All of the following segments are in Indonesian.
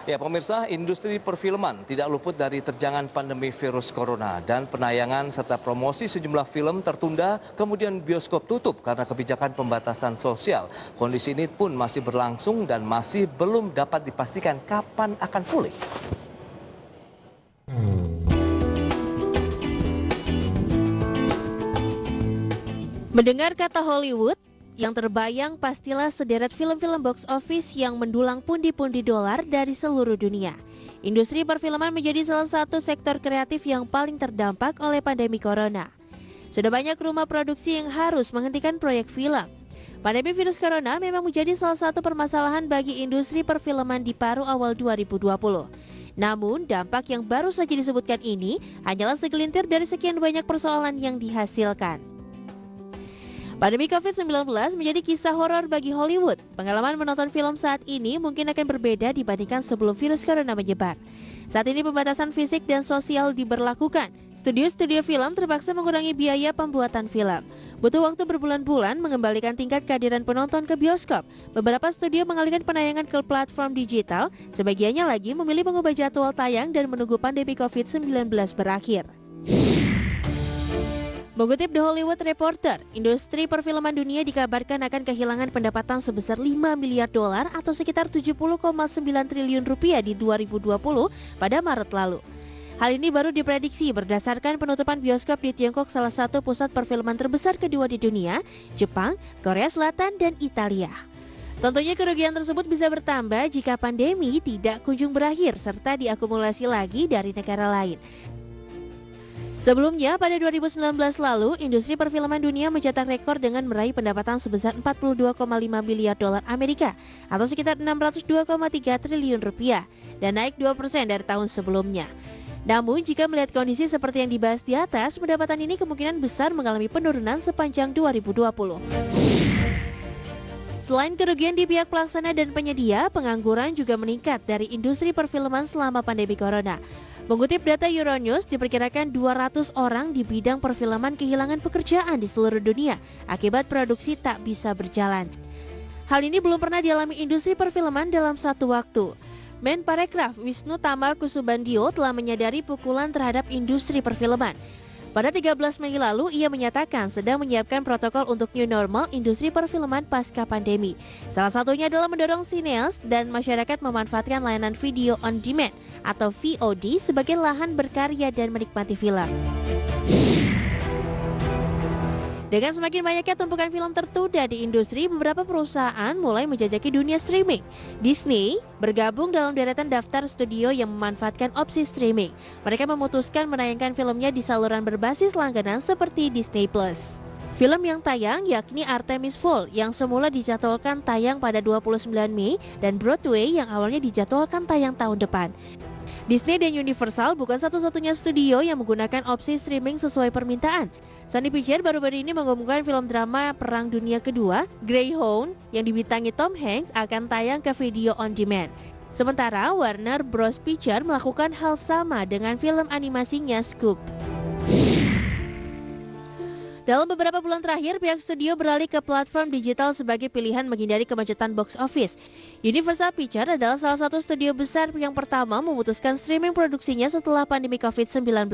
Ya, pemirsa, industri perfilman tidak luput dari terjangan pandemi virus corona dan penayangan serta promosi sejumlah film tertunda, kemudian bioskop tutup karena kebijakan pembatasan sosial. Kondisi ini pun masih berlangsung dan masih belum dapat dipastikan kapan akan pulih. Mendengar kata Hollywood, yang terbayang pastilah sederet film-film box office yang mendulang pundi-pundi dolar dari seluruh dunia. Industri perfilman menjadi salah satu sektor kreatif yang paling terdampak oleh pandemi corona. Sudah banyak rumah produksi yang harus menghentikan proyek film. Pandemi virus corona memang menjadi salah satu permasalahan bagi industri perfilman di paruh awal 2020. Namun, dampak yang baru saja disebutkan ini hanyalah segelintir dari sekian banyak persoalan yang dihasilkan. Pandemi COVID-19 menjadi kisah horor bagi Hollywood. Pengalaman menonton film saat ini mungkin akan berbeda dibandingkan sebelum virus corona menyebar. Saat ini pembatasan fisik dan sosial diberlakukan. Studio-studio film terpaksa mengurangi biaya pembuatan film. Butuh waktu berbulan-bulan mengembalikan tingkat kehadiran penonton ke bioskop. Beberapa studio mengalihkan penayangan ke platform digital, sebagiannya lagi memilih mengubah jadwal tayang dan menunggu pandemi COVID-19 berakhir. Mengutip The Hollywood Reporter, industri perfilman dunia dikabarkan akan kehilangan pendapatan sebesar 5 miliar dolar atau sekitar 70,9 triliun rupiah di 2020 pada Maret lalu. Hal ini baru diprediksi berdasarkan penutupan bioskop di Tiongkok, salah satu pusat perfilman terbesar kedua di dunia, Jepang, Korea Selatan, dan Italia. Tentunya kerugian tersebut bisa bertambah jika pandemi tidak kunjung berakhir serta diakumulasi lagi dari negara lain. Sebelumnya, pada 2019 lalu, industri perfilman dunia mencetak rekor dengan meraih pendapatan sebesar 42,5 miliar dolar Amerika atau sekitar 602,3 triliun rupiah dan naik 2% dari tahun sebelumnya. Namun, jika melihat kondisi seperti yang dibahas di atas, pendapatan ini kemungkinan besar mengalami penurunan sepanjang 2020. Selain kerugian di pihak pelaksana dan penyedia, pengangguran juga meningkat dari industri perfilman selama pandemi corona. Mengutip data Euronews, diperkirakan 200 orang di bidang perfilman kehilangan pekerjaan di seluruh dunia akibat produksi tak bisa berjalan. Hal ini belum pernah dialami industri perfilman dalam satu waktu. Menparekraf Wisnu Tama Kusubandio telah menyadari pukulan terhadap industri perfilman. Pada 13 Mei lalu, ia menyatakan sedang menyiapkan protokol untuk new normal industri perfilman pasca pandemi. Salah satunya adalah mendorong sineas dan masyarakat memanfaatkan layanan video on demand atau VOD sebagai lahan berkarya dan menikmati film. Dengan semakin banyaknya tumpukan film tertunda di industri, beberapa perusahaan mulai menjajaki dunia streaming. Disney bergabung dalam deretan daftar studio yang memanfaatkan opsi streaming. Mereka memutuskan menayangkan filmnya di saluran berbasis langganan seperti Disney Plus. Film yang tayang yakni Artemis Fowl yang semula dijadwalkan tayang pada 29 Mei dan Broadway yang awalnya dijadwalkan tayang tahun depan. Disney dan Universal bukan satu-satunya studio yang menggunakan opsi streaming sesuai permintaan. Sony Pictures baru-baru ini mengumumkan film drama Perang Dunia Kedua, Greyhound, yang dibintangi Tom Hanks akan tayang ke video on demand. Sementara Warner Bros. Pictures melakukan hal sama dengan film animasinya Scoop. Dalam beberapa bulan terakhir, pihak studio beralih ke platform digital sebagai pilihan menghindari kemacetan box office. Universal Pictures adalah salah satu studio besar yang pertama memutuskan streaming produksinya setelah pandemi COVID-19.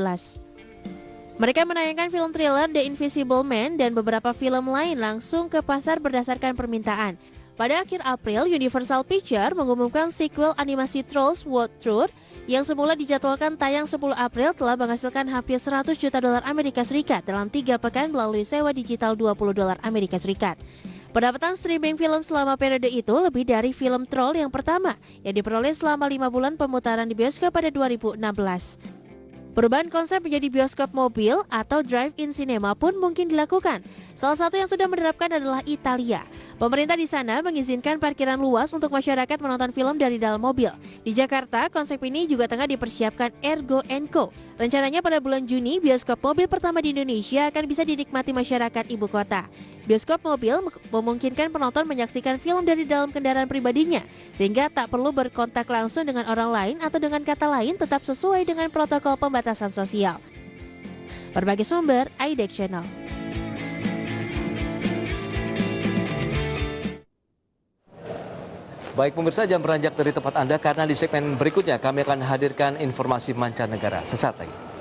Mereka menayangkan film thriller The Invisible Man dan beberapa film lain langsung ke pasar berdasarkan permintaan. Pada akhir April, Universal Pictures mengumumkan sequel animasi Trolls World Tour yang semula dijadwalkan tayang 10 April telah menghasilkan hampir 100 juta dolar Amerika Serikat dalam 3 pekan melalui sewa digital 20 dolar Amerika Serikat. Pendapatan streaming film selama periode itu lebih dari film Troll yang pertama yang diperoleh selama 5 bulan pemutaran di bioskop pada 2016. Perubahan konsep menjadi bioskop mobil atau drive-in cinema pun mungkin dilakukan. Salah satu yang sudah menerapkan adalah Italia. Pemerintah di sana mengizinkan parkiran luas untuk masyarakat menonton film dari dalam mobil. Di Jakarta, konsep ini juga tengah dipersiapkan Ergo & Co. Rencananya pada bulan Juni, bioskop mobil pertama di Indonesia akan bisa dinikmati masyarakat ibu kota. Bioskop mobil memungkinkan penonton menyaksikan film dari dalam kendaraan pribadinya, sehingga tak perlu berkontak langsung dengan orang lain atau dengan kata lain tetap sesuai dengan protokol pembatasan sosial. Berbagai sumber, IDEX Channel. Baik pemirsa, jangan beranjak dari tempat Anda karena di segmen berikutnya kami akan hadirkan informasi mancanegara. Sesaat lagi.